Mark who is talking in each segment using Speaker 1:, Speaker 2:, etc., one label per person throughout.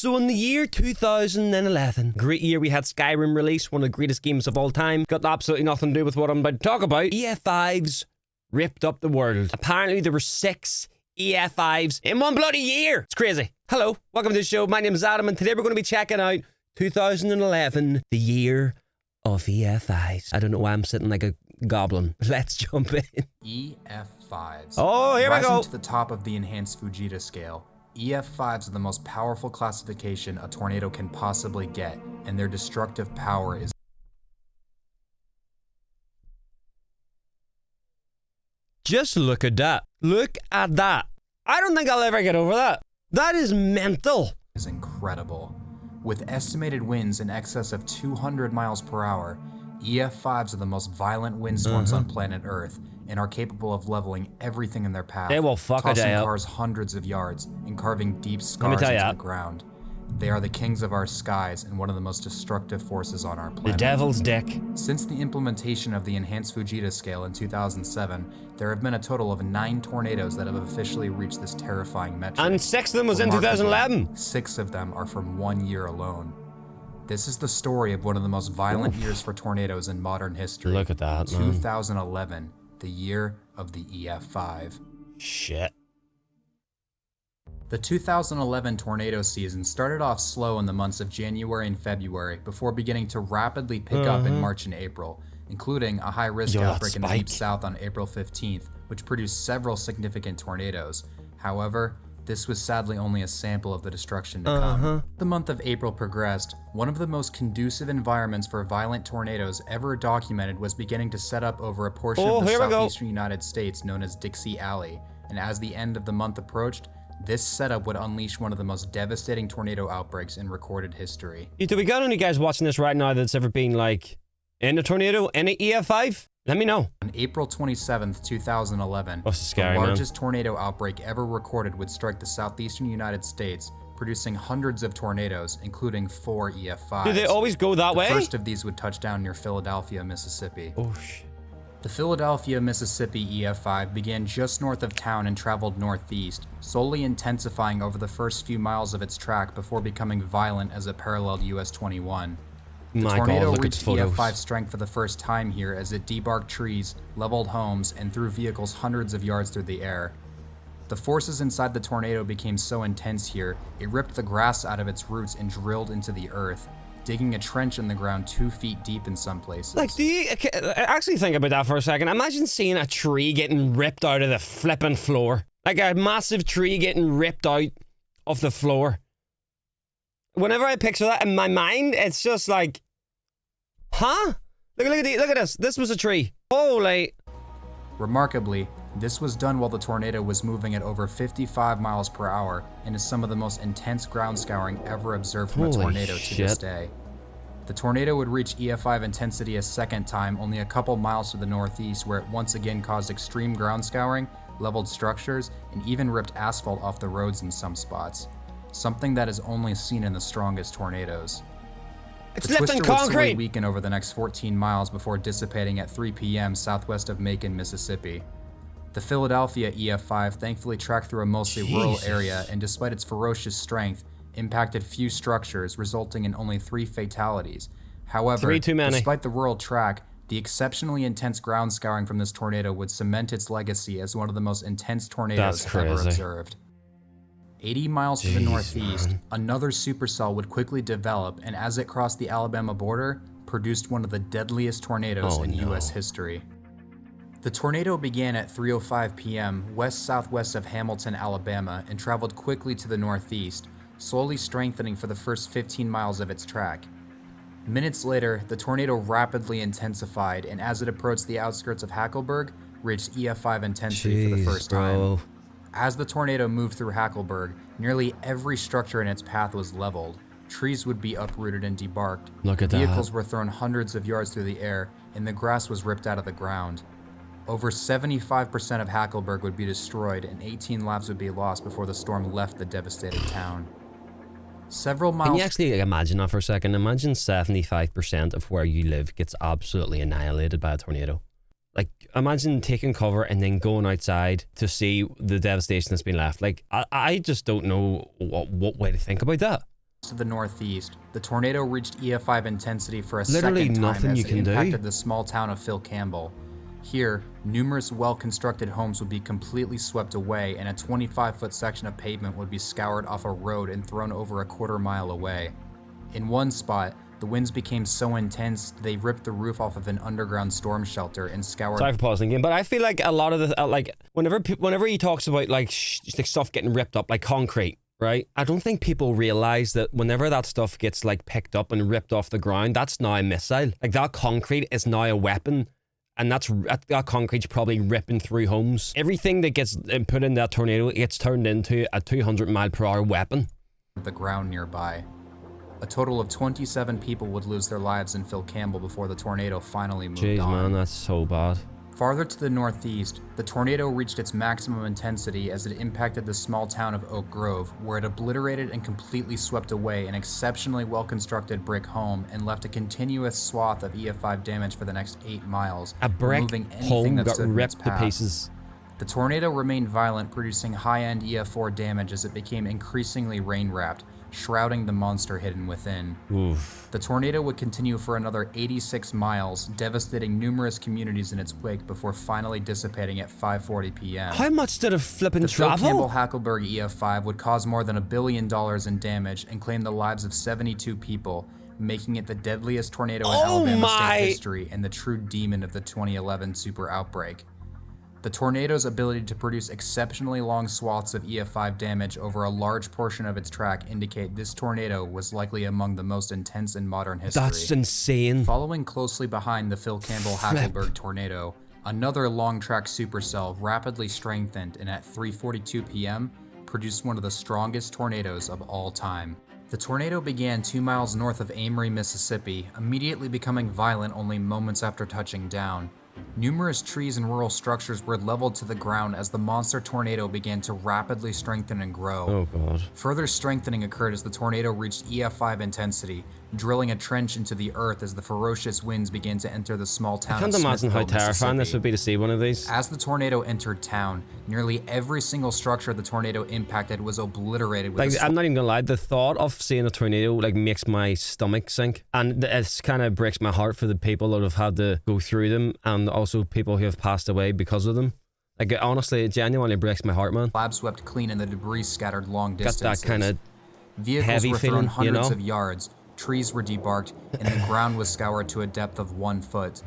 Speaker 1: So in the year 2011, great year, we had Skyrim release, one of the greatest games of all time. Got absolutely nothing to do with what I'm about to talk about. EF5s ripped up the world. Apparently there were 6 EF5s in one bloody year. It's crazy. Hello, welcome to the show. My name is Adam, and today we're going to be checking out 2011, the year of EF5s. I don't know why I'm sitting like a goblin. Let's jump in.
Speaker 2: EF5s.
Speaker 1: Oh, here we go.
Speaker 2: Rising to the top of the enhanced Fujita scale, EF5s are the most powerful classification a tornado can possibly get, and their destructive power is...
Speaker 1: Just look at that. Look at that. I don't think I'll ever get over that. That is mental.
Speaker 2: ...is incredible. With estimated winds in excess of 200 miles per hour, EF5s are the most violent windstorms on planet Earth and are capable of leveling everything in their path,
Speaker 1: They will fuck a day
Speaker 2: tossing
Speaker 1: up.
Speaker 2: cars hundreds of yards and carving deep scars
Speaker 1: tell
Speaker 2: into
Speaker 1: ya.
Speaker 2: the ground. They are the kings of our skies and one of the most destructive forces on our
Speaker 1: The
Speaker 2: planet.
Speaker 1: devil's dick.
Speaker 2: Since the implementation of the enhanced Fujita scale in 2007, there have been a total of 9 tornadoes that have officially reached this terrifying metric.
Speaker 1: And 6 of them was in
Speaker 2: Remarkably,
Speaker 1: 2011.
Speaker 2: 6 of them are from 1 year alone. This is the story of one of the most violent years for tornadoes in modern history.
Speaker 1: Look at that, man.
Speaker 2: 2011, the year of the EF5.
Speaker 1: Shit.
Speaker 2: The 2011 tornado season started off slow in the months of January and February before beginning to rapidly pick up in March and April, including a high-risk
Speaker 1: Yo, that
Speaker 2: outbreak in the Deep
Speaker 1: spike.
Speaker 2: South on April 15th, which produced several significant tornadoes. However, this was sadly only a sample of the destruction to come. The month of April progressed. One of the most conducive environments for violent tornadoes ever documented was beginning to set up over a portion of the
Speaker 1: here we go.
Speaker 2: southeastern United States known as Dixie Alley, and as the end of the month approached, this setup would unleash one of the most devastating tornado outbreaks in recorded history.
Speaker 1: Do we got any guys watching this right now that's ever been like in a tornado, in an EF5? Let me know.
Speaker 2: On April 27th, 2011,
Speaker 1: Oh, this is scary,
Speaker 2: the
Speaker 1: man.
Speaker 2: largest tornado outbreak ever recorded would strike the southeastern United States, producing hundreds of tornadoes, including 4 EF5s.
Speaker 1: Do they always go that way?
Speaker 2: The first of these would touch down near Philadelphia, Mississippi.
Speaker 1: Oh, shit.
Speaker 2: The Philadelphia, Mississippi EF5 began just north of town and traveled northeast, slowly intensifying over the first few miles of its track before becoming violent as it paralleled US 21. The
Speaker 1: My
Speaker 2: tornado
Speaker 1: God, look at
Speaker 2: reached
Speaker 1: the photos.
Speaker 2: EF5 strength for the first time here as it debarked trees, leveled homes, and threw vehicles hundreds of yards through the air. The forces inside the tornado became so intense here, it ripped the grass out of its roots and drilled into the earth, digging a trench in the ground 2 feet deep in some places.
Speaker 1: Like, do you actually think about that for a second? Imagine seeing a tree getting ripped out of the flipping floor. Like a massive tree getting ripped out of the floor. Whenever I picture that in my mind, it's just like, huh? Look at this. This was a tree. Holy.
Speaker 2: Remarkably, this was done while the tornado was moving at over 55 miles per hour and is some of the most intense ground scouring ever observed from a
Speaker 1: Holy
Speaker 2: tornado to this
Speaker 1: shit.
Speaker 2: day. The tornado would reach EF5 intensity a second time only a couple miles to the northeast, where it once again caused extreme ground scouring, leveled structures, and even ripped asphalt off the roads in some spots. Something that is only seen in the strongest tornadoes.
Speaker 1: It's
Speaker 2: The
Speaker 1: lifting
Speaker 2: twister would slowly
Speaker 1: concrete.
Speaker 2: weaken over the next 14 miles before dissipating at 3 p.m. southwest of Macon, Mississippi. The Philadelphia EF5 thankfully tracked through a mostly rural
Speaker 1: Jesus.
Speaker 2: area and, despite its ferocious strength, impacted few structures, resulting in only 3 fatalities. However,
Speaker 1: 3 too many.
Speaker 2: despite the rural track, the exceptionally intense ground scouring from this tornado would cement its legacy as one of the most intense tornadoes
Speaker 1: That's
Speaker 2: ever
Speaker 1: crazy.
Speaker 2: observed. 80 miles to the
Speaker 1: Jeez,
Speaker 2: northeast,
Speaker 1: man.
Speaker 2: another supercell would quickly develop, and as it crossed the Alabama border, produced one of the deadliest tornadoes
Speaker 1: Oh,
Speaker 2: in
Speaker 1: no.
Speaker 2: US history. The tornado began at 3:05 p.m. west-southwest of Hamilton, Alabama, and traveled quickly to the northeast, slowly strengthening for the first 15 miles of its track. Minutes later, the tornado rapidly intensified, and as it approached the outskirts of Hackleburg, reached EF5 intensity for the first time. As the tornado moved through Hackleburg, nearly every structure in its path was leveled. Trees would be uprooted and debarked.
Speaker 1: Look at
Speaker 2: Vehicles
Speaker 1: that.
Speaker 2: were thrown hundreds of yards through the air, and the grass was ripped out of the ground. Over 75% of Hackleburg would be destroyed, and 18 lives would be lost before the storm left the devastated town. Several miles...
Speaker 1: Can you actually imagine that for a second? Imagine 75% of where you live gets absolutely annihilated by a tornado. Like, imagine taking cover and then going outside to see the devastation that's been left. Like, I just don't know what way to think about that.
Speaker 2: to the northeast, the tornado reached EF5 intensity for a
Speaker 1: Literally
Speaker 2: second time
Speaker 1: nothing
Speaker 2: as
Speaker 1: you
Speaker 2: it
Speaker 1: can do.
Speaker 2: impacted the small town of Phil Campbell. Here, numerous well-constructed homes would be completely swept away, and a 25-foot section of pavement would be scoured off a road and thrown over a quarter-mile away. In one spot, the winds became so intense they ripped the roof off of an underground storm shelter and scoured.
Speaker 1: Sorry for pausing again, but I feel like a lot of the like whenever he talks about like stuff getting ripped up, like concrete, right? I don't think people realize that whenever that stuff gets like picked up and ripped off the ground, that's now a missile. Like that concrete is now a weapon. And that concrete's probably ripping through homes. Everything that gets put in that tornado gets turned into a 200-mile-per-hour weapon.
Speaker 2: The ground nearby. A total of 27 people would lose their lives in Phil Campbell before the tornado finally moved
Speaker 1: Jeez,
Speaker 2: on.
Speaker 1: man, that's so bad.
Speaker 2: Farther to the northeast, the tornado reached its maximum intensity as it impacted the small town of Oak Grove, where it obliterated and completely swept away an exceptionally well-constructed brick home and left a continuous swath of EF5 damage for the next 8 miles,
Speaker 1: A brick
Speaker 2: removing anything
Speaker 1: home
Speaker 2: that
Speaker 1: got
Speaker 2: stood in its
Speaker 1: ripped to
Speaker 2: path.
Speaker 1: pieces.
Speaker 2: The tornado remained violent, producing high-end EF4 damage as it became increasingly rain-wrapped, shrouding the monster hidden within.
Speaker 1: Oof.
Speaker 2: The tornado would continue for another 86 miles, devastating numerous communities in its wake before finally dissipating at 5:40 p.m.
Speaker 1: How much did it flippin'
Speaker 2: The Phil
Speaker 1: travel?
Speaker 2: Campbell-Hackleburg EF5 would cause more than $1 billion in damage and claim the lives of 72 people, making it the deadliest tornado in Alabama state history and the true demon of the 2011 super outbreak. The tornado's ability to produce exceptionally long swaths of EF5 damage over a large portion of its track indicate this tornado was likely among the most intense in modern history.
Speaker 1: That's insane.
Speaker 2: Following closely behind the Phil Campbell-Hackleburg tornado, another long-track supercell rapidly strengthened and at 3:42 p.m. produced one of the strongest tornadoes of all time. The tornado began 2 miles north of Amory, Mississippi, immediately becoming violent only moments after touching down. Numerous trees and rural structures were leveled to the ground as the monster tornado began to rapidly strengthen and grow.
Speaker 1: Oh god.
Speaker 2: Further strengthening occurred as the tornado reached EF5 intensity, drilling a trench into the earth as the ferocious winds began to enter the small town
Speaker 1: I can't
Speaker 2: of
Speaker 1: imagine how
Speaker 2: Smithville,
Speaker 1: terrifying this
Speaker 2: Mississippi.
Speaker 1: would be to see one of these.
Speaker 2: As the tornado entered town, nearly every single structure the tornado impacted was obliterated with
Speaker 1: Like, I'm not even gonna lie, the thought of seeing a tornado like makes my stomach sink, and it kind of breaks my heart for the people that have had to go through them, and also people who have passed away because of them. Like, honestly, it genuinely breaks my heart, man.
Speaker 2: slab swept clean and the debris scattered long
Speaker 1: Got
Speaker 2: distances.
Speaker 1: that kind of
Speaker 2: Vehicles
Speaker 1: heavy
Speaker 2: were thrown
Speaker 1: feeling, you
Speaker 2: hundreds
Speaker 1: know?
Speaker 2: of yards, trees were debarked, and the ground was scoured to a depth of 1 foot.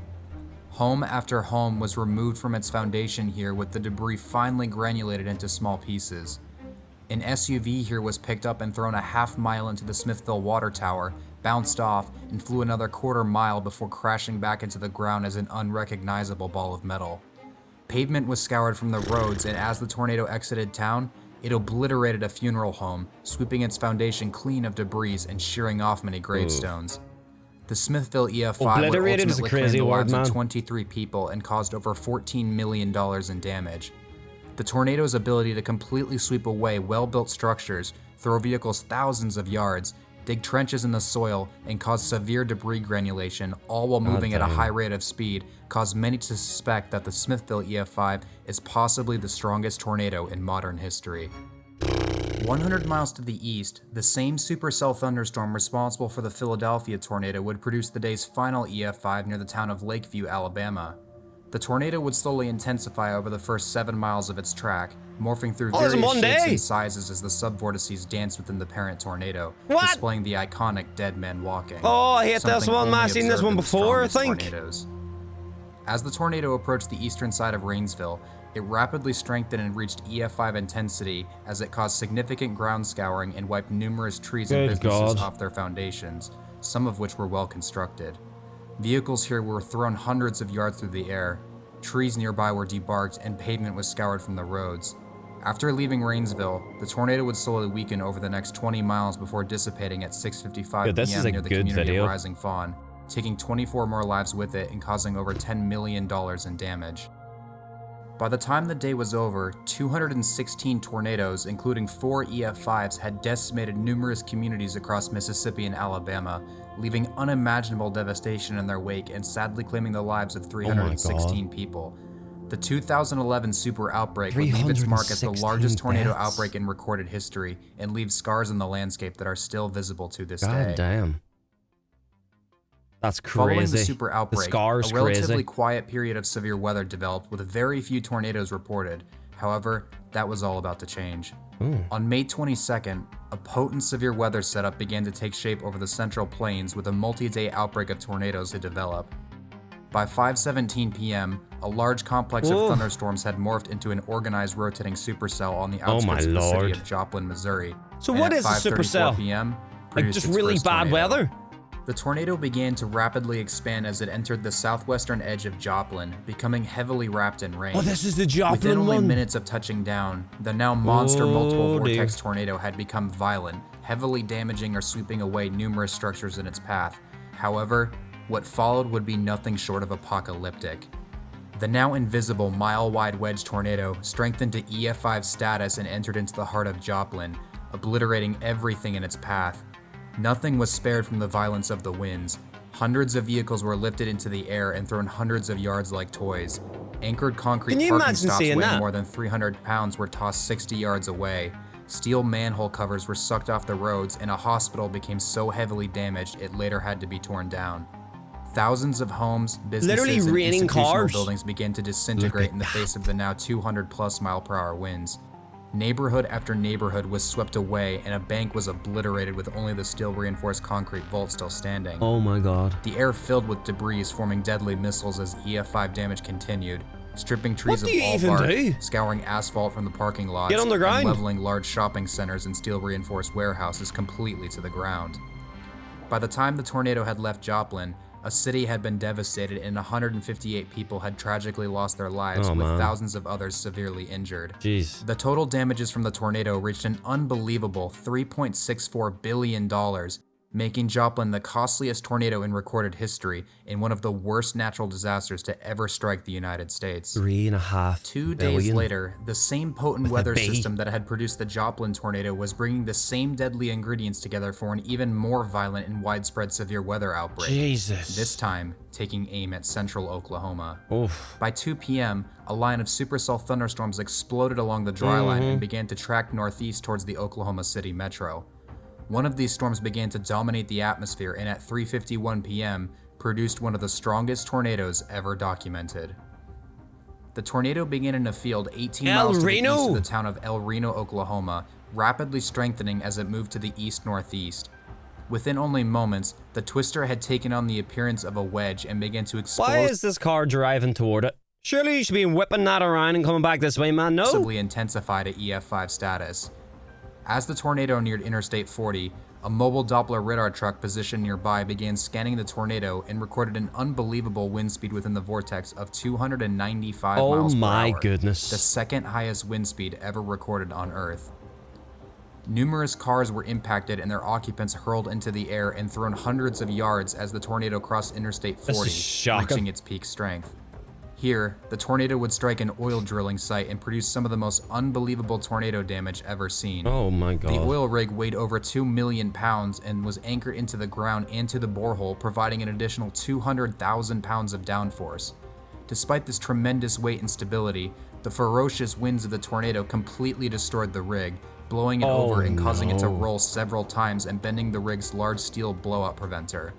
Speaker 2: Home after home was removed from its foundation here, with the debris finally granulated into small pieces. An SUV here was picked up and thrown a half-mile into the Smithville water tower, bounced off, and flew another quarter-mile before crashing back into the ground as an unrecognizable ball of metal. Pavement was scoured from the roads, and as the tornado exited town, it obliterated a funeral home, sweeping its foundation clean of debris and shearing off many gravestones. The Smithville EF5 would
Speaker 1: Obliterated is a
Speaker 2: ultimately
Speaker 1: crazy
Speaker 2: claim the
Speaker 1: word,
Speaker 2: lives
Speaker 1: man.
Speaker 2: of 23 people and caused over $14 million in damage. The tornado's ability to completely sweep away well-built structures, throw vehicles thousands of yards, dig trenches in the soil, and cause severe debris granulation, all while moving at a high rate of speed, caused many to suspect that the Smithville EF5 is possibly the strongest tornado in modern history. 100 miles to the east, the same supercell thunderstorm responsible for the Philadelphia tornado would produce the day's final EF5 near the town of Lakeview, Alabama. The tornado would slowly intensify over the first 7 miles of its track, morphing through various shapes and sizes as the subvortices danced within the parent tornado, displaying the iconic dead man walking.
Speaker 1: Oh, I hate this
Speaker 2: something
Speaker 1: one, man.
Speaker 2: only
Speaker 1: I've seen this
Speaker 2: observed
Speaker 1: one
Speaker 2: in the
Speaker 1: before, I
Speaker 2: strongest
Speaker 1: think.
Speaker 2: tornadoes. As the tornado approached the eastern side of Rainsville, it rapidly strengthened and reached EF5 intensity as it caused significant ground scouring and wiped numerous trees and
Speaker 1: Good
Speaker 2: businesses
Speaker 1: God.
Speaker 2: off their foundations, some of which were well constructed. Vehicles here were thrown hundreds of yards through the air. Trees nearby were debarked and pavement was scoured from the roads. After leaving Rainsville, the tornado would slowly weaken over the next 20 miles before dissipating at 6:55
Speaker 1: This
Speaker 2: p.m.
Speaker 1: is a
Speaker 2: near the
Speaker 1: good
Speaker 2: community
Speaker 1: video.
Speaker 2: of Rising Fawn, taking 24 more lives with it and causing over $10 million in damage. By the time the day was over, 216 tornadoes, including 4 EF5s, had decimated numerous communities across Mississippi and Alabama, leaving unimaginable devastation in their wake and sadly claiming the lives of 316 people. The 2011 super outbreak would leave its mark as the largest
Speaker 1: 316
Speaker 2: tornado
Speaker 1: deaths.
Speaker 2: outbreak in recorded history and leave scars in the landscape that are still visible to this
Speaker 1: God
Speaker 2: day.
Speaker 1: damn. That's
Speaker 2: Following the
Speaker 1: crazy.
Speaker 2: super outbreak,
Speaker 1: scar's
Speaker 2: a relatively
Speaker 1: crazy.
Speaker 2: quiet period of severe weather developed with very few tornadoes reported. However, that was all about to change. On May 22nd, a potent severe weather setup began to take shape over the Central Plains with a multi-day outbreak of tornadoes to develop. By 5:17 p.m., a large complex of thunderstorms had morphed into an organized rotating supercell on the outskirts of the city of Joplin, Missouri.
Speaker 1: So
Speaker 2: and
Speaker 1: what
Speaker 2: at
Speaker 1: is a supercell?
Speaker 2: 5:34 p.m.,
Speaker 1: Like
Speaker 2: produced
Speaker 1: just
Speaker 2: its
Speaker 1: really
Speaker 2: first
Speaker 1: bad
Speaker 2: tornado.
Speaker 1: weather?
Speaker 2: The tornado began to rapidly expand as it entered the southwestern edge of Joplin, becoming heavily wrapped in rain.
Speaker 1: Oh, this is the Joplin
Speaker 2: Within only
Speaker 1: one.
Speaker 2: minutes of touching down, the now monster multiple
Speaker 1: dear.
Speaker 2: vortex tornado had become violent, heavily damaging or sweeping away numerous structures in its path. However, what followed would be nothing short of apocalyptic. The now invisible mile-wide wedge tornado strengthened to EF5 status and entered into the heart of Joplin, obliterating everything in its path. Nothing was spared from the violence of the winds. Hundreds of vehicles were lifted into the air and thrown hundreds of yards like toys. Anchored concrete
Speaker 1: Can you
Speaker 2: parking
Speaker 1: imagine
Speaker 2: stops
Speaker 1: seeing
Speaker 2: weighing
Speaker 1: that?
Speaker 2: more than 300 pounds were tossed 60 yards away. Steel manhole covers were sucked off the roads, and a hospital became so heavily damaged it later had to be torn down. Thousands of homes, businesses,
Speaker 1: Literally
Speaker 2: and
Speaker 1: raining
Speaker 2: institutional
Speaker 1: cars.
Speaker 2: buildings began to disintegrate in the face of the now 200+ mile-per-hour winds. Neighborhood after neighborhood was swept away, and a bank was obliterated with only the steel-reinforced concrete vault still standing.
Speaker 1: Oh my god.
Speaker 2: The air filled with debris, forming deadly missiles as EF5 damage continued, stripping trees
Speaker 1: What
Speaker 2: of
Speaker 1: do you
Speaker 2: all
Speaker 1: even
Speaker 2: bark,
Speaker 1: do?
Speaker 2: scouring asphalt from the parking lots,
Speaker 1: Get on the ground.
Speaker 2: and leveling large shopping centers and steel-reinforced warehouses completely to the ground. By the time the tornado had left Joplin, a city had been devastated and 158 people had tragically lost their lives,
Speaker 1: Oh,
Speaker 2: with
Speaker 1: man.
Speaker 2: thousands of others severely injured.
Speaker 1: Jeez.
Speaker 2: The total damages from the tornado reached an unbelievable $3.64 billion, making Joplin the costliest tornado in recorded history and one of the worst natural disasters to ever strike the United States.
Speaker 1: 3.5
Speaker 2: 2
Speaker 1: billion.
Speaker 2: days later, the same potent weather
Speaker 1: B.
Speaker 2: system that had produced the Joplin tornado was bringing the same deadly ingredients together for an even more violent and widespread severe weather outbreak.
Speaker 1: Jesus.
Speaker 2: This time, taking aim at central Oklahoma.
Speaker 1: Oof.
Speaker 2: By 2 p.m., a line of supercell thunderstorms exploded along the dry line and began to track northeast towards the Oklahoma City metro. One of these storms began to dominate the atmosphere and at 3:51 p.m. produced one of the strongest tornadoes ever documented. The tornado began in a field 18
Speaker 1: El
Speaker 2: miles to the
Speaker 1: Reno.
Speaker 2: east of the town of El Reno, Oklahoma, rapidly strengthening as it moved to the east-northeast. Within only moments, the twister had taken on the appearance of a wedge and began to
Speaker 1: Why is this car driving toward it? Surely you should be whipping that around and coming back this way, man. No.
Speaker 2: explosively intensify to EF5 status. As the tornado neared Interstate 40, a mobile Doppler radar truck positioned nearby began scanning the tornado and recorded an unbelievable wind speed within the vortex of 295
Speaker 1: Oh
Speaker 2: miles per
Speaker 1: my
Speaker 2: hour,
Speaker 1: goodness.
Speaker 2: the second highest wind speed ever recorded on Earth. Numerous cars were impacted and their occupants hurled into the air and thrown hundreds of yards as the tornado crossed Interstate
Speaker 1: This is
Speaker 2: 40,
Speaker 1: shocking.
Speaker 2: reaching its peak strength. Here, the tornado would strike an oil drilling site and produce some of the most unbelievable tornado damage ever seen.
Speaker 1: Oh my god.
Speaker 2: The oil rig weighed over 2 million pounds and was anchored into the ground and to the borehole, providing an additional 200,000 pounds of downforce. Despite this tremendous weight and stability, the ferocious winds of the tornado completely destroyed the rig, blowing it over and causing it to roll several times and bending the rig's large steel blowout preventer.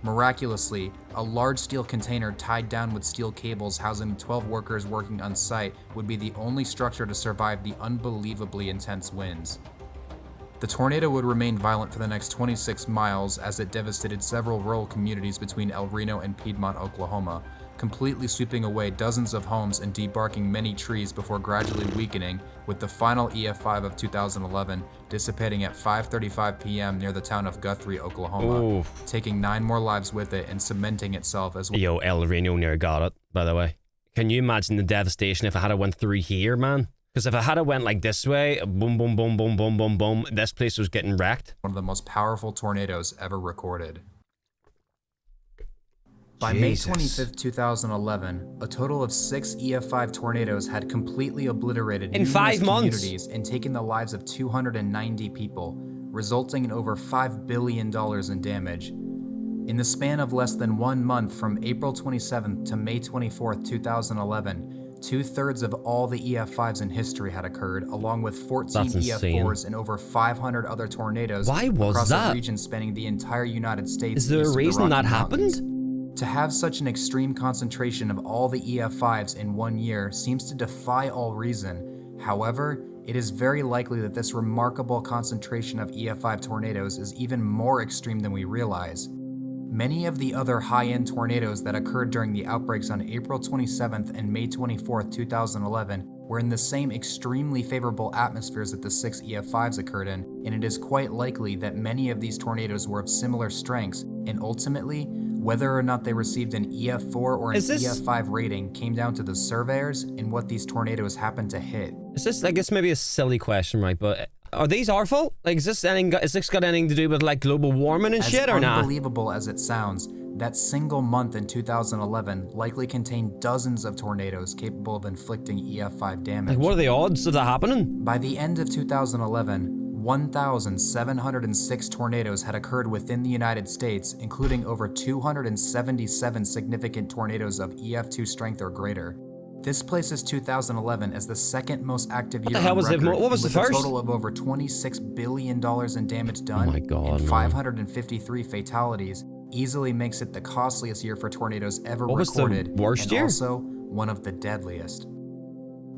Speaker 2: Miraculously, a large steel container tied down with steel cables housing 12 workers working on site would be the only structure to survive the unbelievably intense winds. The tornado would remain violent for the next 26 miles as it devastated several rural communities between El Reno and Piedmont, Oklahoma, completely sweeping away dozens of homes and debarking many trees before gradually weakening, with the final EF5 of 2011 dissipating at 5:35 p.m. near the town of Guthrie, Oklahoma,
Speaker 1: Oof.
Speaker 2: taking 9 more lives with it and cementing itself as
Speaker 1: Yo, El Reno near got it, by the way. Can you imagine the devastation if I had a went through here, man? Because if I had a went like this way, boom, boom, boom, boom, boom, boom, boom, this place was getting wrecked.
Speaker 2: one of the most powerful tornadoes ever recorded. By May
Speaker 1: Jesus.
Speaker 2: 25th, 2011, a total of 6 EF5 tornadoes had completely obliterated
Speaker 1: In
Speaker 2: numerous
Speaker 1: 5 months.
Speaker 2: communities and taken the lives of 290 people, resulting in over $5 billion in damage. In the span of less than 1 month from April 27th to May 24th, 2011, 2/3 of all the EF5s in history had occurred, along with 14
Speaker 1: That's insane.
Speaker 2: EF4s and over 500 other tornadoes
Speaker 1: Why was
Speaker 2: across
Speaker 1: that?
Speaker 2: a region spanning the entire United States.
Speaker 1: Is there
Speaker 2: east
Speaker 1: a
Speaker 2: of the
Speaker 1: reason
Speaker 2: Rocky
Speaker 1: that
Speaker 2: Mountains.
Speaker 1: happened?
Speaker 2: To have such an extreme concentration of all the EF5s in one year seems to defy all reason. However, it is very likely that this remarkable concentration of EF5 tornadoes is even more extreme than we realize. Many of the other high-end tornadoes that occurred during the outbreaks on April 27th and May 24th, 2011 were in the same extremely favorable atmospheres that the 6 EF5s occurred in, and it is quite likely that many of these tornadoes were of similar strengths, and ultimately, whether or not they received an EF4 or an EF5 rating came down to the surveyors and what these tornadoes happened to hit.
Speaker 1: Is this, I guess, maybe a silly question, right? But are these our fault? Like, is this got anything to do with like global warming and shit or not?
Speaker 2: As unbelievable as it sounds, that single month in 2011 likely contained dozens of tornadoes capable of inflicting EF5 damage.
Speaker 1: Like, what are the odds of that happening?
Speaker 2: By the end of 2011, 1,706 tornadoes had occurred within the United States, including over 277 significant tornadoes of EF2 strength or greater. This places 2011 as the second most active year on record,
Speaker 1: what was the
Speaker 2: with
Speaker 1: first?
Speaker 2: a total of over $26 billion in damage done,
Speaker 1: Oh my God,
Speaker 2: and
Speaker 1: man.
Speaker 2: 553 fatalities, easily makes it the costliest year for tornadoes ever
Speaker 1: What was the
Speaker 2: recorded,
Speaker 1: worst
Speaker 2: and
Speaker 1: year?
Speaker 2: also one of the deadliest.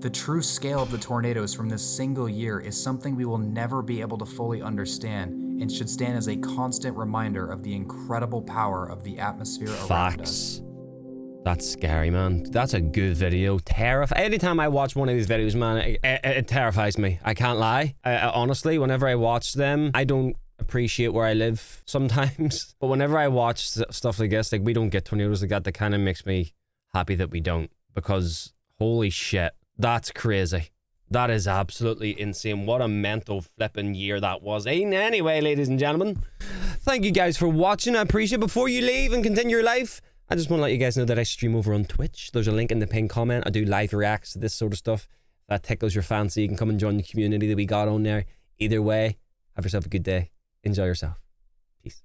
Speaker 2: The true scale of the tornadoes from this single year is something we will never be able to fully understand, and should stand as a constant reminder of the incredible power of the atmosphere around us.
Speaker 1: Facts. That's scary, man. That's a good video. Anytime I watch one of these videos, man, it terrifies me. I can't lie. Honestly, whenever I watch them, I don't appreciate where I live sometimes. But whenever I watch stuff like this, like we don't get tornadoes like that kind of makes me happy that we don't. Because holy shit, that's crazy. That is absolutely insane. What a mental flipping year that was. Anyway, ladies and gentlemen, thank you guys for watching. I appreciate it. Before you leave and continue your life, I just want to let you guys know that I stream over on Twitch. There's a link in the pinned comment. I do live reacts to this sort of stuff. If that tickles your fancy, you can come and join the community that we got on there. Either way, have yourself a good day. Enjoy yourself. Peace.